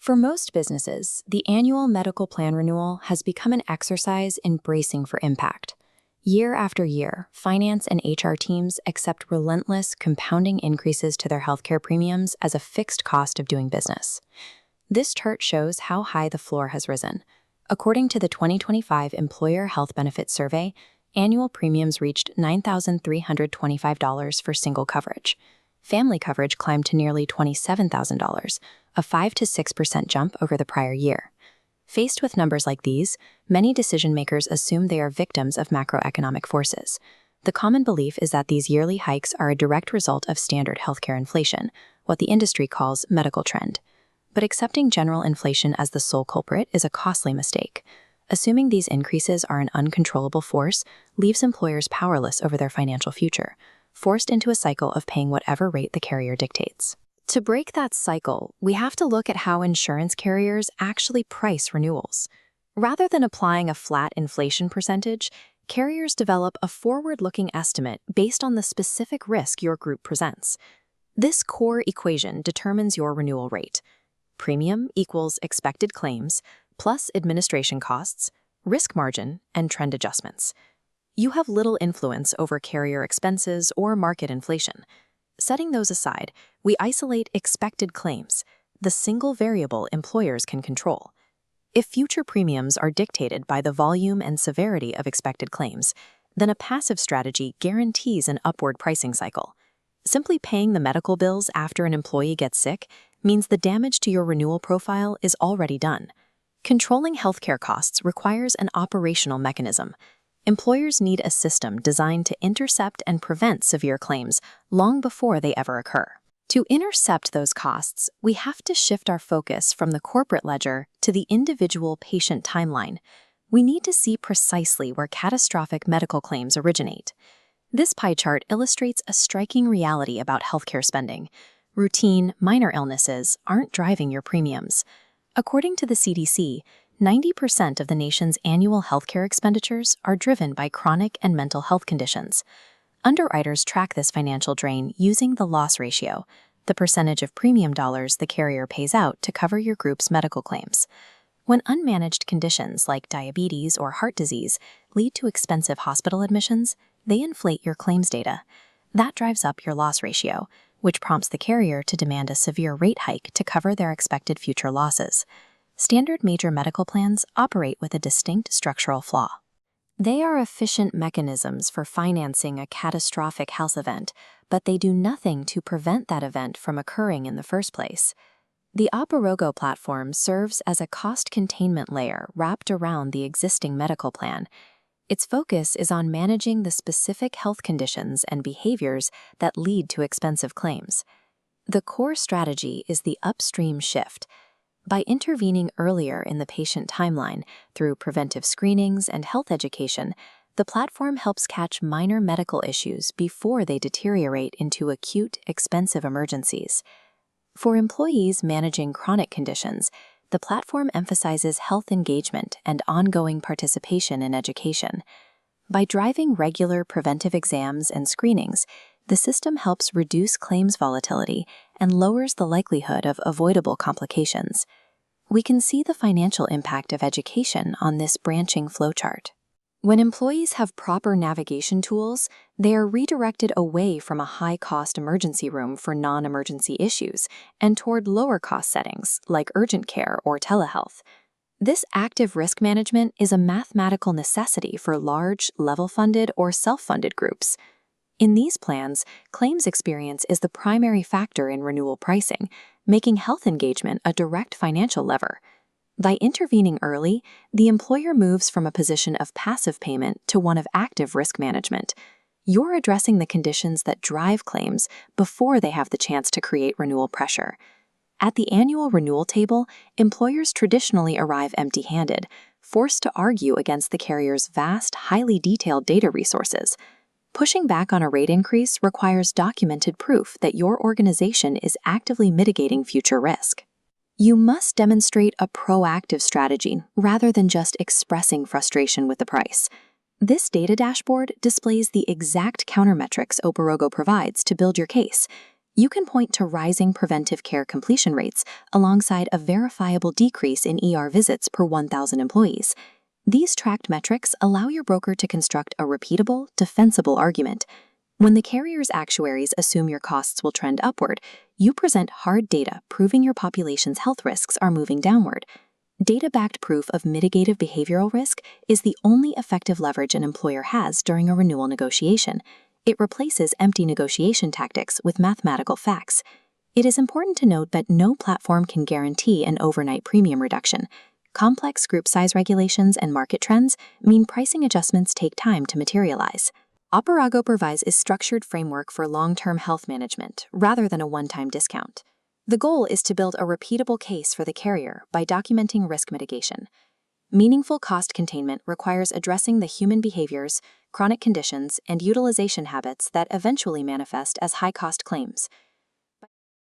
For most businesses, the annual medical plan renewal has become an exercise in bracing for impact. Year after year, finance and HR teams accept relentless, compounding increases to their healthcare premiums as a fixed cost of doing business. This chart shows how high the floor has risen. According to the 2025 Employer Health Benefits Survey, annual premiums reached $9,325 for single coverage. Family coverage climbed to nearly $27,000, a 5 to 6% jump over the prior year. Faced with numbers like these, many decision-makers assume they are victims of macroeconomic forces. The common belief is that these yearly hikes are a direct result of standard healthcare inflation, what the industry calls medical trend. But accepting general inflation as the sole culprit is a costly mistake. Assuming these increases are an uncontrollable force leaves employers powerless over their financial future, forced into a cycle of paying whatever rate the carrier dictates. To break that cycle, we have to look at how insurance carriers actually price renewals. Rather than applying a flat inflation percentage, carriers develop a forward-looking estimate based on the specific risk your group presents. This core equation determines your renewal rate. Premium equals expected claims plus administration costs, risk margin, and trend adjustments. You have little influence over carrier expenses or market inflation. Setting those aside, we isolate expected claims, the single variable employers can control. If future premiums are dictated by the volume and severity of expected claims, then a passive strategy guarantees an upward pricing cycle. Simply paying the medical bills after an employee gets sick means the damage to your renewal profile is already done. Controlling healthcare costs requires an operational mechanism. Employers need a system designed to intercept and prevent severe claims long before they ever occur. To intercept those costs, we have to shift our focus from the corporate ledger to the individual patient timeline. We need to see precisely where catastrophic medical claims originate. This pie chart illustrates a striking reality about healthcare spending. Routine, minor illnesses aren't driving your premiums. According to the CDC, 90% of the nation's annual healthcare expenditures are driven by chronic and mental health conditions. Underwriters track this financial drain using the loss ratio, the percentage of premium dollars the carrier pays out to cover your group's medical claims. When unmanaged conditions like diabetes or heart disease lead to expensive hospital admissions, they inflate your claims data. That drives up your loss ratio, which prompts the carrier to demand a severe rate hike to cover their expected future losses. Standard major medical plans operate with a distinct structural flaw. They are efficient mechanisms for financing a catastrophic health event, but they do nothing to prevent that event from occurring in the first place. The Operago platform serves as a cost containment layer wrapped around the existing medical plan. Its focus is on managing the specific health conditions and behaviors that lead to expensive claims. The core strategy is the upstream shift. By intervening earlier in the patient timeline through preventive screenings and health education, the platform helps catch minor medical issues before they deteriorate into acute, expensive emergencies. For employees managing chronic conditions, the platform emphasizes health engagement and ongoing participation in education. By driving regular preventive exams and screenings, the system helps reduce claims volatility and lowers the likelihood of avoidable complications. We can see the financial impact of education on this branching flowchart. When employees have proper navigation tools, they are redirected away from a high-cost emergency room for non-emergency issues and toward lower-cost settings like urgent care or telehealth. This active risk management is a mathematical necessity for large, level-funded or self-funded groups. In these plans, claims experience is the primary factor in renewal pricing, making health engagement a direct financial lever. By intervening early, the employer moves from a position of passive payment to one of active risk management. You're addressing the conditions that drive claims before they have the chance to create renewal pressure. At the annual renewal table, employers traditionally arrive empty-handed, forced to argue against the carrier's vast, highly detailed data resources. Pushing back on a rate increase requires documented proof that your organization is actively mitigating future risk. You must demonstrate a proactive strategy rather than just expressing frustration with the price. This data dashboard displays the exact countermetrics Operago provides to build your case. You can point to rising preventive care completion rates alongside a verifiable decrease in visits per 1,000 employees. These tracked metrics allow your broker to construct a repeatable, defensible argument. When the carrier's actuaries assume your costs will trend upward, you present hard data proving your population's health risks are moving downward. Data-backed proof of mitigative behavioral risk is the only effective leverage an employer has during a renewal negotiation. It replaces empty negotiation tactics with mathematical facts. It is important to note that no platform can guarantee an overnight premium reduction. Complex group size regulations and market trends mean pricing adjustments take time to materialize. Operago provides a structured framework for long-term health management rather than a one-time discount. The goal is to build a repeatable case for the carrier by documenting risk mitigation. Meaningful cost containment requires addressing the human behaviors, chronic conditions, and utilization habits that eventually manifest as high-cost claims.